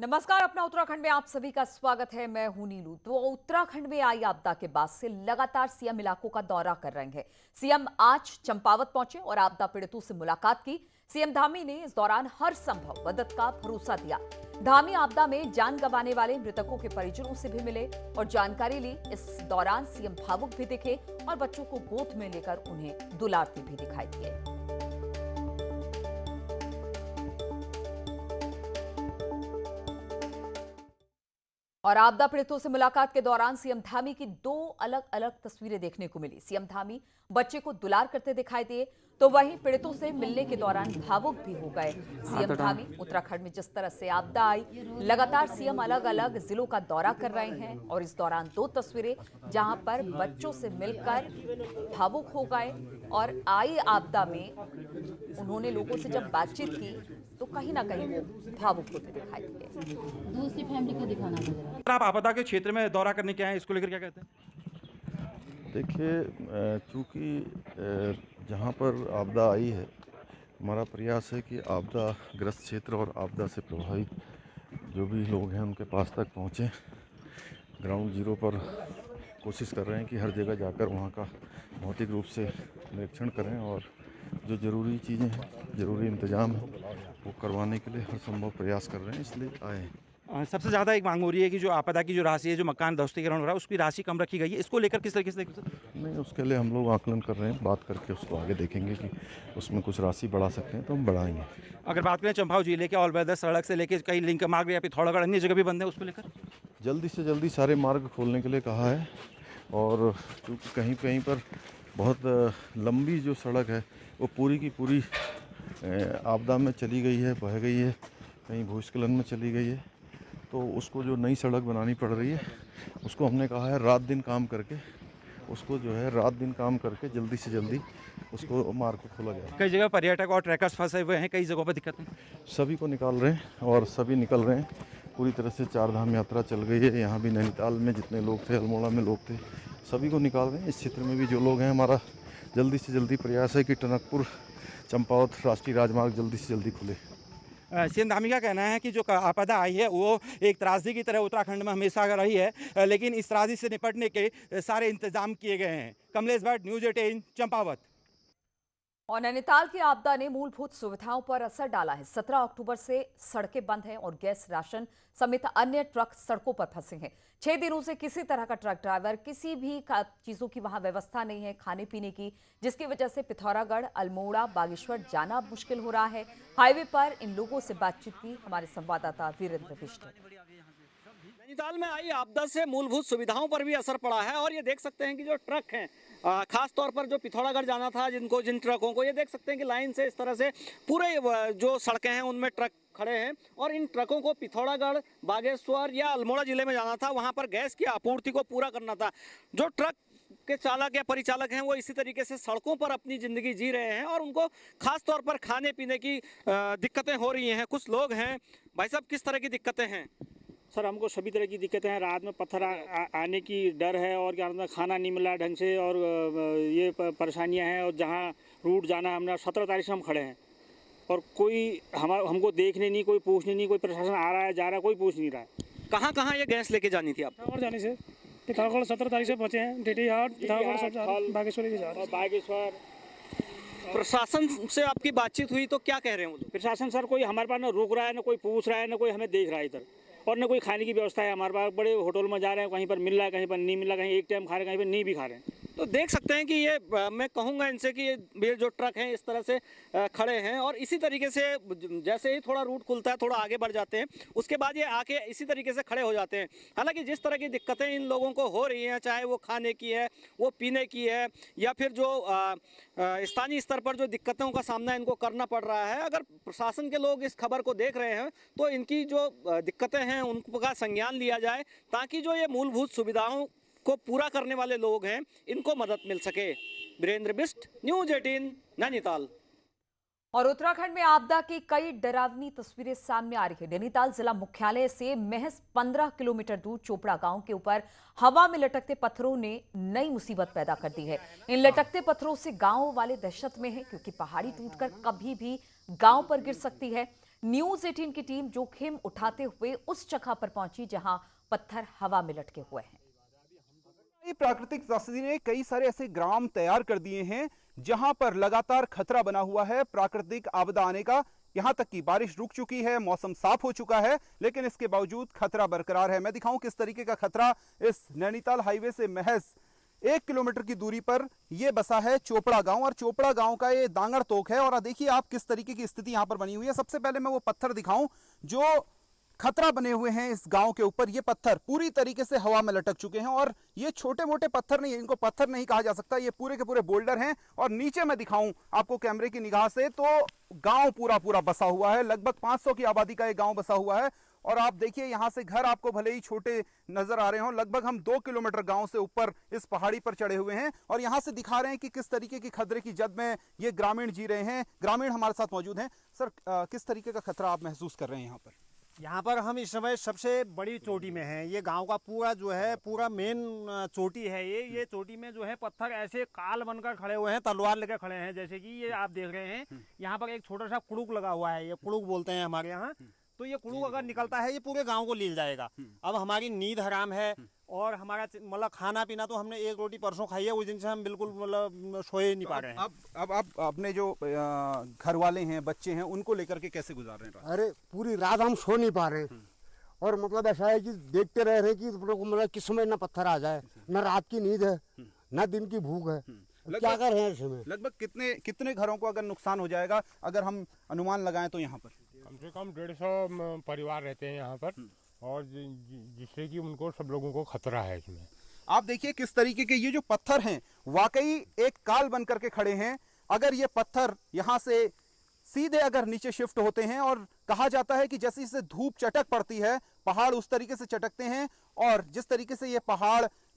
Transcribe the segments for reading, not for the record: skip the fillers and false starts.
नमस्कार, अपना उत्तराखंड में आप सभी का स्वागत है। मैं हूं नीलू। तो उत्तराखंड में आई आपदा के बाद से लगातार सीएम इलाकों का दौरा कर रहे हैं। सीएम आज चंपावत पहुंचे और आपदा पीड़ितों से मुलाकात की। सीएम धामी ने इस दौरान हर संभव मदद का भरोसा दिया। धामी आपदा में जान गंवाने वाले मृतकों के परिजनों से भी मिले और जानकारी ली। इस दौरान सीएम भावुक भी दिखे और बच्चों को गोद में लेकर उन्हें दुलारते भी दिखाई दिए। और आपदा पीड़ितों से मुलाकात के दौरान सीएम धामी की दो अलग अलग तस्वीरें देखने को मिली। सीएम धामी बच्चे को दुलार करते दिखाई दिए, तो वहीं पीड़ितों से मिलने के दौरान भावुक भी हो गए। सीएम धामी उत्तराखंड में जिस तरह से आपदा आई, लगातार सीएम अलग अलग जिलों का दौरा कर रहे हैं और इस दौरान दो तस्वीरें जहां पर बच्चों से मिलकर भावुक हो गए और आई आपदा में उन्होंने लोगों से जब बातचीत की तो कहीं ना कहीं वो भावुक होते दिखाई दिए। दूसरी फैमिली को दिखाना पड़ेगा। आप आपदा के क्षेत्र में दौरा करने के आए हैं, इसको लेकर क्या कहते हैं? देखिए, चूँकि जहाँ पर आपदा आई है, हमारा प्रयास है कि आपदा ग्रस्त क्षेत्र और आपदा से प्रभावित जो भी लोग हैं उनके पास तक पहुँचें। ग्राउंड जीरो पर कोशिश कर रहे हैं कि हर जगह जाकर वहाँ का भौतिक रूप से निरीक्षण करें और जो ज़रूरी चीज़ें हैं, ज़रूरी इंतज़ाम है, वो करवाने के लिए हर संभव प्रयास कर रहे हैं, इसलिए आए हैं। सबसे ज़्यादा एक मांग हो रही है कि जो आपदा की जो राशि है, जो मकान ध्वस्तीकरण हो रहा है, उसकी राशि कम रखी गई है। इसको लेकर किस तरीके से देखते हैं? नहीं, उसके लिए हम लोग आकलन कर रहे हैं, बात करके उसको आगे देखेंगे कि उसमें कुछ राशि बढ़ा सकते हैं तो हम बढ़ाएंगे। अगर बात करें चंपावत जिले के ऑल वेदर सड़क से लेकर कई लिंक मार्ग या पिथौरागढ़ अन्य जगह भी बंद है, उसको लेकर जल्दी से जल्दी सारे मार्ग खोलने के लिए कहा है। और क्योंकि कहीं कहीं पर बहुत लंबी जो सड़क है वो पूरी की पूरी आपदा में चली गई है, बह गई है, कहीं भूस्खलन में चली गई है, तो उसको जो नई सड़क बनानी पड़ रही है उसको हमने कहा है रात दिन काम करके उसको जो है रात दिन काम करके जल्दी से जल्दी उसको मार्ग को खोला जाए। कई जगह पर्यटक और ट्रैकर्स फंसे हुए हैं, कई जगहों पर दिक्कत है। सभी को निकाल रहे हैं और सभी निकल रहे हैं। पूरी तरह से चार धाम यात्रा चल गई है। यहाँ भी नैनीताल में जितने लोग थे, अल्मोड़ा में लोग थे, सभी को निकाल रहे हैं। इस क्षेत्र में भी जो लोग हैं, हमारा जल्दी से जल्दी प्रयास है कि टनकपुर चंपावत राष्ट्रीय राजमार्ग जल्दी से जल्दी खुले। सीएम धामी का कहना है कि जो आपदा आई है वो एक त्रासदी की तरह उत्तराखंड में हमेशा रही है, लेकिन इस त्रासदी से निपटने के सारे इंतजाम किए गए हैं। कमलेश भट्ट, न्यूज़ 18 चंपावत। और नैनीताल की आपदा ने मूलभूत सुविधाओं पर असर डाला है। 17 अक्टूबर से सड़कें बंद हैं और गैस, राशन समेत अन्य ट्रक सड़कों पर फंसे हैं। 6 दिनों से किसी तरह का ट्रक ड्राइवर, किसी भी चीजों की वहां व्यवस्था नहीं है खाने पीने की, जिसकी वजह से पिथौरागढ़, अल्मोड़ा, बागेश्वर जाना मुश्किल हो रहा है। हाईवे पर इन लोगों से बातचीत की हमारे संवाददाता वीरेंद्र बिष्ट ने। नैनीताल में आई आपदा से मूलभूत सुविधाओं पर भी असर पड़ा है और ये देख सकते हैं कि जो ट्रक हैं, खास तौर पर जो पिथौरागढ़ जाना था जिन ट्रकों को, ये देख सकते हैं कि लाइन से इस तरह से पूरे जो सड़कें हैं उनमें ट्रक खड़े हैं और इन ट्रकों को पिथौरागढ़, बागेश्वर या अल्मोड़ा जिले में जाना था। वहां पर गैस की आपूर्ति को पूरा करना था। जो ट्रक के चालक या परिचालक हैं वो इसी तरीके से सड़कों पर अपनी ज़िंदगी जी रहे हैं और उनको खास तौर पर खाने पीने की दिक्कतें हो रही हैं। कुछ लोग हैं, भाई साहब, किस तरह की दिक्कतें हैं? सर, हमको सभी तरह की दिक्कतें हैं। रात में पत्थर आने की डर है और क्या मतलब खाना नहीं मिला ढंग से और ये परेशानियां हैं। और जहां रूट जाना है, हमने 17 तारीख से हम खड़े हैं और कोई हमको देखने नहीं, कोई पूछने नहीं, कोई प्रशासन आ रहा है जा रहा है, कोई पूछ नहीं रहा है। कहाँ ये गैस लेके जानी थी आप? पिथौरागढ़ जाने से, पिथौरागढ़ 17 तारीख से पहुँचे हैं। डेटीहाट, पिथौरागढ़ सब बागेश्वर के जा रहे हैं। बागेश्वर प्रशासन से आपकी बातचीत हुई तो क्या कह रहे हैं वो लोग? प्रशासन सर कोई हमारे पास ना रुक रहा है, ना कोई पूछ रहा है, ना कोई हमें देख रहा है इधर, और न कोई खाने की व्यवस्था है हमारे पास। बड़े होटल में जा रहे हैं, कहीं पर मिल रहा है, कहीं पर नहीं मिल रहा, कहीं एक टाइम खा रहे हैं, कहीं पर नहीं भी खा रहे हैं। तो देख सकते हैं कि ये मैं कहूँगा इनसे कि ये जो ट्रक हैं इस तरह से खड़े हैं और इसी तरीके से जैसे ही थोड़ा रूट खुलता है, थोड़ा आगे बढ़ जाते हैं, उसके बाद ये आके इसी तरीके से खड़े हो जाते हैं। हालांकि जिस तरह की दिक्कतें इन लोगों को हो रही हैं, चाहे वो खाने की है, वो पीने की है, या फिर जो स्थानीय स्तर पर जो दिक्कतों का सामना इनको करना पड़ रहा है, अगर प्रशासन के लोग इस खबर को देख रहे हैं तो इनकी जो दिक्कतें हैं उनका संज्ञान लिया जाए, ताकि जो ये मूलभूत सुविधाओं को पूरा करने वाले लोग हैं इनको मदद मिल सके। वीरेंद्र बिष्ट, न्यूज़ 18 नैनीताल। और उत्तराखंड में आपदा की कई डरावनी तस्वीरें सामने आ रही है। नैनीताल जिला मुख्यालय से महज 15 किलोमीटर दूर चोपड़ा गांव के ऊपर हवा में लटकते पत्थरों ने नई मुसीबत पैदा कर दी है। इन लटकते पत्थरों से गांव वाले दहशत में हैं, क्योंकि पहाड़ी टूटकर कभी भी गांव पर गिर सकती है। न्यूज 18 की टीम जोखिम उठाते हुए उस जगह पर पहुंची जहां पत्थर हवा में लटके हुए हैं। ये प्राकृतिक त्रासदी ने कई सारे ऐसे ग्राम तैयार कर दिए हैं जहां पर लगातार खतरा बना हुआ है प्राकृतिक आपदा आने का। यहां तक कि बारिश रुक चुकी है, मौसम साफ हो चुका है, लेकिन इसके बावजूद खतरा बरकरार है। मैं दिखाऊं किस तरीके का खतरा। इस नैनीताल हाईवे से महज 1 किलोमीटर की दूरी पर यह बसा है चोपड़ा गांव, और चोपड़ा गांव का ये दांगड़ तोक है। और देखिए आप किस तरीके की स्थिति यहां पर बनी हुई है। सबसे पहले मैं वो पत्थर दिखाऊं जो खतरा बने हुए हैं इस गांव के ऊपर। ये पत्थर पूरी तरीके से हवा में लटक चुके हैं, और ये छोटे मोटे पत्थर नहीं, इनको पत्थर नहीं कहा जा सकता, ये पूरे के पूरे बोल्डर हैं। और नीचे मैं दिखाऊं आपको कैमरे की निगाह से तो गांव पूरा पूरा बसा हुआ है। लगभग 500 की आबादी का ये गांव बसा हुआ है। और आप देखिए यहां से घर आपको भले ही छोटे नजर आ रहे हो, लगभग हम 2 किलोमीटर गांव से ऊपर इस पहाड़ी पर चढ़े हुए हैं, और यहां से दिखा रहे हैं कि किस तरीके की खतरे की जद में ये ग्रामीण जी रहे हैं। ग्रामीण हमारे साथ मौजूद हैं। सर, किस तरीके का खतरा आप महसूस कर रहे हैं यहाँ पर? यहाँ पर हम इस समय सबसे बड़ी चोटी में हैं। ये गांव का पूरा जो है पूरा मेन चोटी है। ये चोटी में जो है पत्थर ऐसे काल बनकर खड़े हुए हैं, तलवार लेकर खड़े हैं। जैसे कि ये आप देख रहे हैं, यहाँ पर एक छोटा सा कुड़ुक लगा हुआ है, ये कुड़ुक बोलते हैं हमारे यहाँ। तो ये कुड़ुक अगर निकलता है ये पूरे गांव को लील जाएगा। अब हमारी नींद हराम है, और हमारा मतलब खाना पीना तो हमने 1 रोटी परसों खाई है, उस दिन से हम बिल्कुल मतलब सोए नहीं पा रहे हैं। अब आप अपने जो घर वाले हैं, बच्चे हैं, उनको लेकर के कैसे गुजार रहे हैं? अरे पूरी रात हम सो नहीं पा रहे, और मतलब ऐसा है कि देखते रह रहे कि मतलब किस समय न पत्थर आ जाए, न रात की नींद है, न दिन की भूख है। क्या कर रहे हैं इसमें? लगभग कितने घरों को अगर नुकसान हो जाएगा, अगर हम अनुमान लगाएं तो यहाँ पर? कम से कम 150 परिवार रहते हैं यहाँ पर, और जिससे कि उनको सब लोगों को खतरा है इसमें। आप देखिए किस तरीके के ये जो पत्थर हैं वाकई एक काल बन करके खड़े हैं। अगर ये पत्थर यहाँ से सीधे अगर नीचे शिफ्ट होते हैं, और कहा जाता है कि जैसे इसे धूप चटक पड़ती है, पहाड़ उस तरीके से चटकते हैं, और जिस तरीके से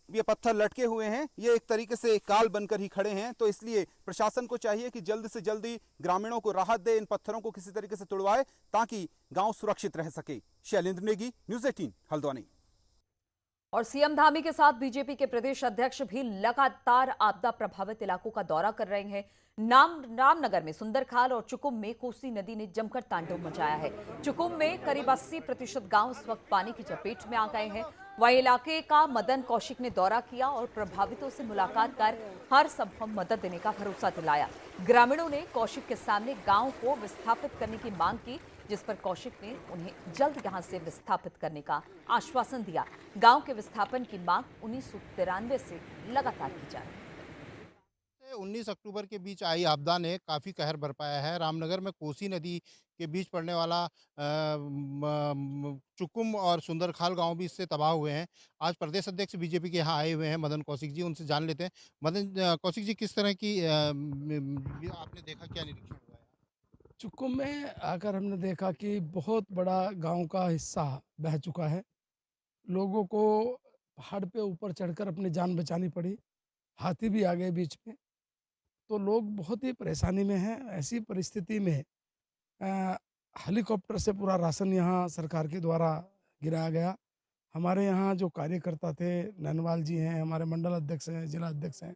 ये पत्थर लटके हुए हैं, ये एक तरीके से काल बनकर ही खड़े हैं। तो इसलिए प्रशासन को चाहिए कि जल्द से जल्दी ग्रामीणों को राहत दे, इन पत्थरों को किसी तरीके से तोड़वाए ताकि गांव सुरक्षित रह सके। शैलेंद्र नेगी, न्यूज़ 18, हल्द्वानी। और सीएम धामी के साथ बीजेपी के प्रदेश अध्यक्ष भी लगातार आपदा प्रभावित इलाकों का दौरा कर रहे हैं। रामनगर में सुंदरखाल और चुकुम में कोसी नदी ने जमकर तांडव मचाया है। चुकुम में करीब 80% गांव इस वक्त पानी की चपेट में आ गए हैं। वहीं इलाके का मदन कौशिक ने दौरा किया और प्रभावितों से मुलाकात कर हर संभव मदद देने का भरोसा दिलाया। ग्रामीणों ने कौशिक के सामने गांव को विस्थापित करने की मांग की, जिस पर कौशिक ने उन्हें जल्द यहां से विस्थापित करने का आश्वासन दिया। गांव के विस्थापन की मांग 1993 से लगातार की जा रही है। 19 अक्टूबर के बीच आई आपदा ने काफ़ी कहर बरपाया है। रामनगर में कोसी नदी के बीच पड़ने वाला चुकुम और सुंदरखाल गांव भी इससे तबाह हुए हैं। आज प्रदेश अध्यक्ष बीजेपी के यहाँ आए हुए हैं मदन कौशिक जी, उनसे जान लेते हैं। मदन कौशिक जी, किस तरह की आपने देखा, क्या निरीक्षण हुआ है? चुकुम में आकर हमने देखा कि बहुत बड़ा गांव का हिस्सा बह चुका है। लोगों को पहाड़ पे ऊपर चढ़कर अपनी जान बचानी पड़ी, हाथी भी आ गए बीच में, तो लोग बहुत ही परेशानी में हैं। ऐसी परिस्थिति में हेलीकॉप्टर से पूरा राशन यहाँ सरकार के द्वारा गिराया गया। हमारे यहाँ जो कार्यकर्ता थे, नैनवाल जी हैं, हमारे मंडल अध्यक्ष हैं, जिला अध्यक्ष हैं,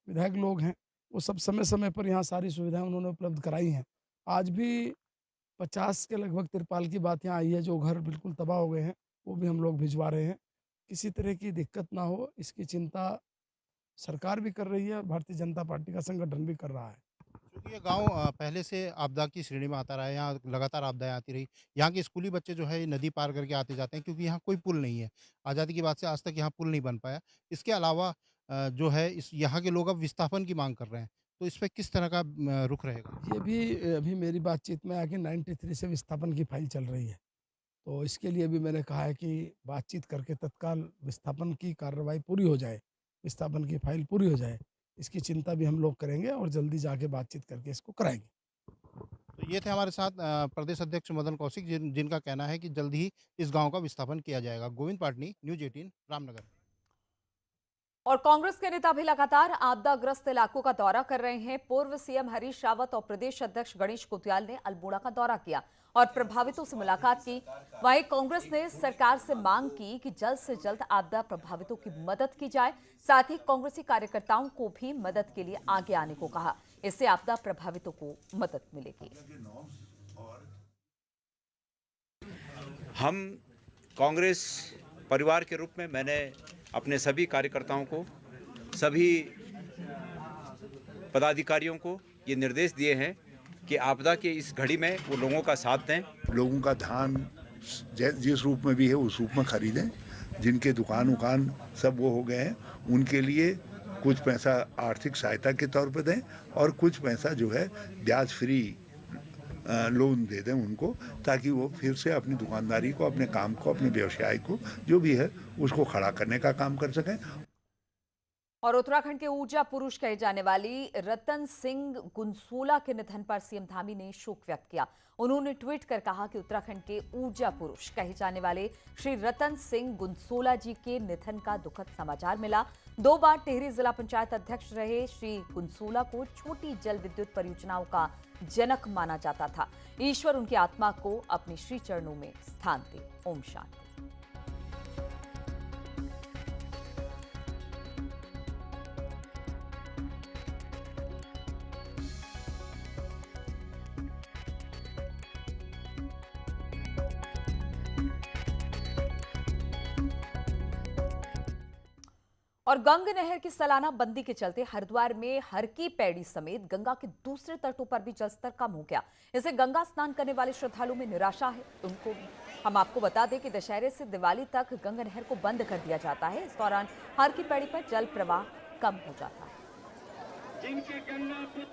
विधायक लोग हैं, वो सब समय समय पर यहाँ सारी सुविधाएं उन्होंने उपलब्ध कराई हैं। आज भी 50 के लगभग तिरपाल की बात यहाँ आई है, जो घर बिल्कुल तबाह हो गए हैं वो भी हम लोग भिजवा रहे हैं। किसी तरह की दिक्कत ना हो, इसकी चिंता सरकार भी कर रही है, भारतीय जनता पार्टी का संगठन भी कर रहा है। क्योंकि ये गांव पहले से आपदा की श्रेणी में आता रहा है, यहाँ लगातार आपदाएं आती रही। यहाँ के स्कूली बच्चे जो है ये नदी पार करके आते जाते हैं, क्योंकि यहाँ कोई पुल नहीं है। आज़ादी के बाद से आज तक यहाँ पुल नहीं बन पाया। इसके अलावा जो है इस यहाँ के लोग अब विस्थापन की मांग कर रहे हैं, तो इस पर किस तरह का रुख रहेगा? ये भी अभी मेरी बातचीत में आके 93 से विस्थापन की फाइल चल रही है, तो इसके लिए भी मैंने कहा है कि बातचीत करके तत्काल विस्थापन की कार्रवाई पूरी हो जाए, विस्थापन की फाइल पूरी हो जाए, इसकी चिंता भी हम लोग करेंगे और जल्दी जाके बातचीत करके इसको कराएंगे। तो ये थे हमारे साथ प्रदेश अध्यक्ष मदन कौशिक, जिनका कहना है कि जल्द ही इस गांव का विस्थापन किया जाएगा। गोविंद पाटनी, न्यूज़ 18, रामनगर। और कांग्रेस के नेता भी लगातार आपदाग्रस्त इलाकों का दौरा कर रहे हैं। पूर्व सीएम हरीश रावत और प्रदेश अध्यक्ष गणेश कुतियाल ने अल्मोड़ा का दौरा किया और प्रभावितों से मुलाकात की। वहीं कांग्रेस ने सरकार से मांग की कि जल्द से जल्द आपदा प्रभावितों की मदद की जाए। साथ ही कांग्रेसी कार्यकर्ताओं को भी मदद के लिए आगे आने को कहा। इससे आपदा प्रभावितों को मदद मिलेगी। हम कांग्रेस परिवार के रूप में मैंने अपने सभी कार्यकर्ताओं को, सभी पदाधिकारियों को ये निर्देश दिए हैं कि आपदा के इस घड़ी में वो लोगों का साथ दें। लोगों का धान जिस रूप में भी है उस रूप में खरीदें। जिनके दुकान सब वो हो गए हैं उनके लिए कुछ पैसा आर्थिक सहायता के तौर पर दें और कुछ पैसा जो है ब्याज फ्री लोन दे दें उनको, ताकि वो फिर से अपनी दुकानदारी को, अपने काम को, अपने व्यवसाय को जो भी है उसको खड़ा करने का काम कर सकें। और उत्तराखंड के ऊर्जा पुरुष कहे जाने वाली रतन सिंह गुनसोला के निधन पर सीएम धामी ने शोक व्यक्त किया। उन्होंने ट्वीट कर कहा कि उत्तराखंड के ऊर्जा पुरुष कहे जाने वाले श्री रतन सिंह गुनसोला जी के निधन का दुखद समाचार मिला। 2 बार टिहरी जिला पंचायत अध्यक्ष रहे श्री गुनसोला को छोटी जल विद्युत परियोजनाओं का जनक माना जाता था। ईश्वर उनकी आत्मा को अपने श्री चरणों में स्थान दे। ओम शांति। और गंग नहर की सालाना बंदी के चलते हरिद्वार में हर की पैड़ी समेत गंगा के दूसरे तटों पर भी जलस्तर कम हो गया। इससे गंगा स्नान करने वाले श्रद्धालुओं में निराशा है। उनको हम आपको बता दें कि दशहरे से दिवाली तक गंगा नहर को बंद कर दिया जाता है। इस दौरान हर की पैड़ी पर जल प्रवाह कम हो जाता है।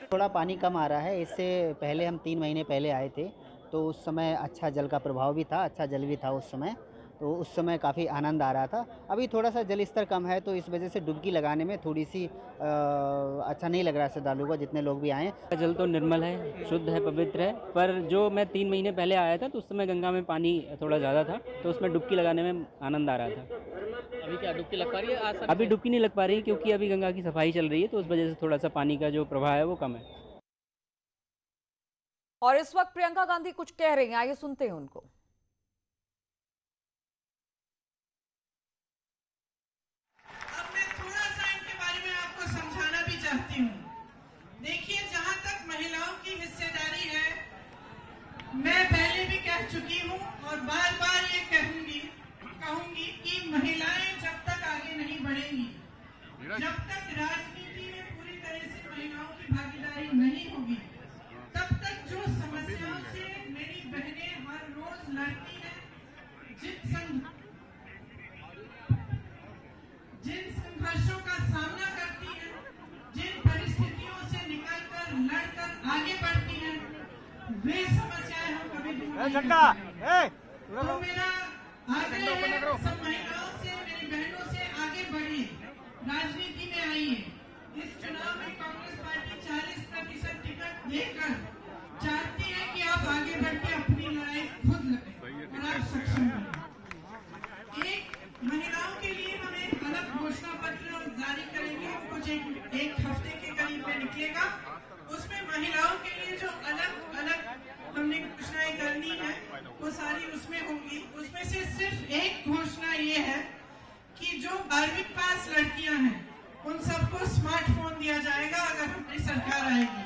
थोड़ा पानी कम आ रहा है। इससे पहले हम 3 महीने पहले आए थे तो उस समय अच्छा जल का प्रभाव भी था, अच्छा जल भी था उस समय, तो उस समय काफ़ी आनंद आ रहा था। अभी थोड़ा सा जल स्तर कम है तो इस वजह से डुबकी लगाने में थोड़ी सी अच्छा नहीं लग रहा है श्रद्धालुओं को, जितने लोग भी आए। जल तो निर्मल है, शुद्ध है, पवित्र है, पर जो मैं 3 महीने पहले आया था तो उस समय गंगा में पानी थोड़ा ज़्यादा था तो उसमें डुबकी लगाने में आनंद आ रहा था। अभी क्या डुबकी लग पा रही है? अभी डुबकी नहीं लग पा रही क्योंकि अभी गंगा की सफाई चल रही है तो उस वजह से थोड़ा सा पानी का जो प्रवाह है वो कम है। और इस वक्त प्रियंका गांधी कुछ कह रही हैं, आइए सुनते हैं उनको। देखिए, जहां तक महिलाओं की हिस्सेदारी है, मैं पहले भी कह चुकी हूं और बार बार ये कहूंगी कि महिलाएं जब तक आगे नहीं बढ़ेंगी, जब तक राजनीति में पूरी तरह से महिलाओं की भागीदारी नहीं होगी, तब तक जो समस्याओं से मेरी बहनें हर रोज लड़ती हैं, जिन संघर्षों का सामना करती हैं, जिन परिस्थितियों से निकलकर लड़कर आगे बढ़ती हैं, वे समस्याएं हम कभी दूर नहीं करेंगे। तो मेरा आग्रह है सब महिलाओं से, मेरी बहनों से, आगे बढ़िए, राजनीति में आइए। इस चुनाव में कांग्रेस पार्टी 40% टिकट देकर चाहती है कि आप आगे बढ़ के अपनी लड़ाई खुद लड़ें और आप सक्षम बनें। महिलाओं के लिए हम एक अलग घोषणा पत्र जारी करेंगे, कुछ एक हफ्ते के करीब में निकलेगा। उसमें महिलाओं के लिए जो अलग अलग हमने घोषणाएं करनी है वो सारी उसमें होंगी। उसमें से सिर्फ एक घोषणा ये है कि जो 12वीं पास लड़कियां हैं उन सबको स्मार्टफोन दिया जाएगा अगर हमारी सरकार आएगी,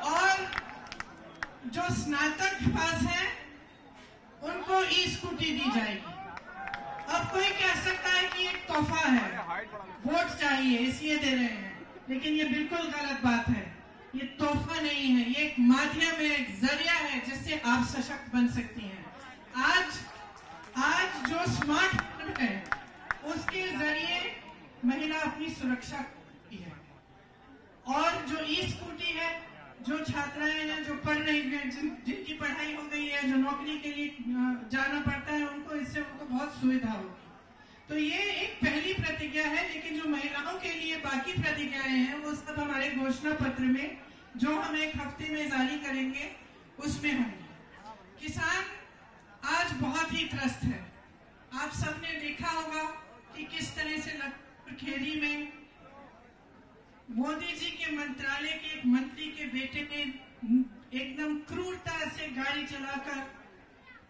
और जो स्नातक पास है उनको ई-स्कूटी दी जाएगी। अब कोई कह सकता है कि एक तोहफा है, वोट चाहिए इसलिए दे रहे हैं, लेकिन ये बिल्कुल गलत बात है। ये तोहफा नहीं है, ये एक माध्यम है, एक जरिया है जिससे आप सशक्त बन सकती हैं। आज जो स्मार्टफोन है उसके जरिए महिला अपनी सुरक्षा की है, और जो ई-स्कूटी है, जो छात्राएं हैं जो पढ़ रही हैं, जिनकी पढ़ाई हो गई है, जो नौकरी के लिए जाना पड़ता है, उनको इससे उनको बहुत सुविधा होगी। तो ये एक पहली प्रतिज्ञा है, लेकिन जो महिलाओं के लिए बाकी प्रतिज्ञाएं हैं वो सब हमारे घोषणा पत्र में जो हम एक हफ्ते में जारी करेंगे उसमें होंगी। किसान आज बहुत ही त्रस्त है। आप सबने देखा होगा कि किस तरह से खेड़ी में मोदी जी के मंत्रालय के एक मंत्री के बेटे ने एकदम क्रूरता से गाड़ी चलाकर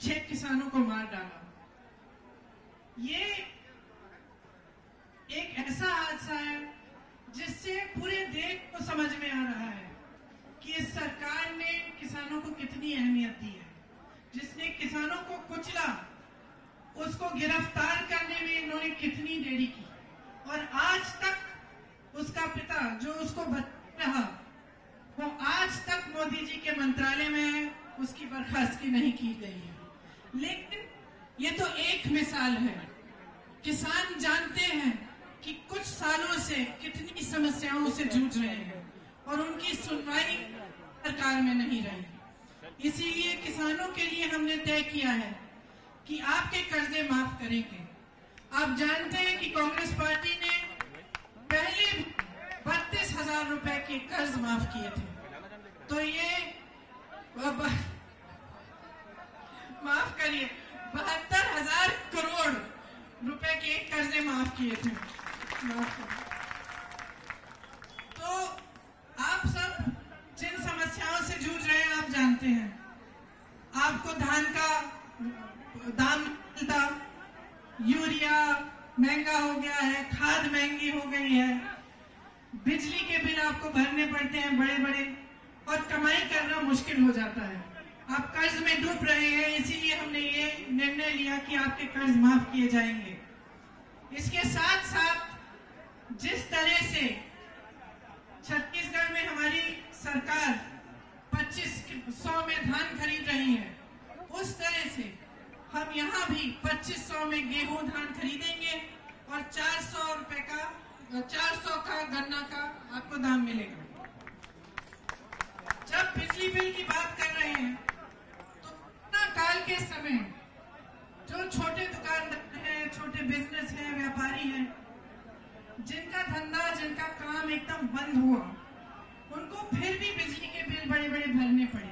6 किसानों को मार डाला। ये एक ऐसा हादसा है जिससे पूरे देश को समझ में आ रहा है कि इस सरकार ने किसानों को कितनी अहमियत दी है। जिसने किसानों को कुचला, उसको गिरफ्तार करने में इन्होंने कितनी देरी की, और आज तक उसका पिता जो उसको बचा रहा, वो आज तक मोदी जी के मंत्रालय में है, उसकी बर्खास्तगी नहीं की गई है। लेकिन ये तो एक मिसाल है। किसान जानते हैं कि कुछ सालों से कितनी समस्याओं से जूझ रहे हैं और उनकी सुनवाई सरकार में नहीं रही। इसीलिए किसानों के लिए हमने तय किया है कि आपके कर्जे माफ करेंगे। आप जानते हैं कि कांग्रेस पार्टी ने पहले 32,000 रुपए के कर्ज माफ किए थे, तो ये माफ करिए 72,000 करोड़ रुपए के कर्जे माफ किए थे। तो आप सब जिन समस्याओं से जूझ रहे हैं आप जानते हैं। आपको धान का दाम मिलता, यूरिया महंगा हो गया है, खाद महंगी हो गई है, बिजली के बिल आपको भरने पड़ते हैं बड़े बड़े, और कमाई करना मुश्किल हो जाता है। आप कर्ज में डूब रहे हैं, इसीलिए हमने ये निर्णय लिया कि आपके कर्ज माफ किए जाएंगे। इसके साथ साथ जिस तरह से छत्तीसगढ़ में हमारी सरकार 2500 में धान खरीद रही है, उस तरह से हम यहाँ भी 2500 में गेहूं धान खरीदेंगे और 400 का गन्ना का आपको दाम मिलेगा। जब बिजली बिल की बात कर रहे हैं तो कोरोना काल के समय जो छोटे दुकानदार हैं, छोटे बिजनेस हैं, व्यापारी हैं, जिनका धंधा, जिनका काम एकदम बंद हुआ, उनको फिर भी बिजली के बिल बड़े बड़े भरने पड़े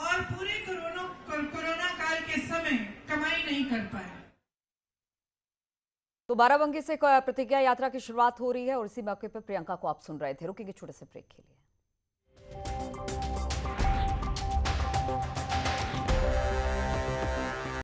और पूरे कोरोना काल के समय कमाई नहीं कर पाए। तो बाराबंकी से प्रतिज्ञा यात्रा की शुरुआत हो रही है और इसी मौके पर प्रियंका को आप सुन रहे थे। रुकेंगे छोटे से ब्रेक के लिए।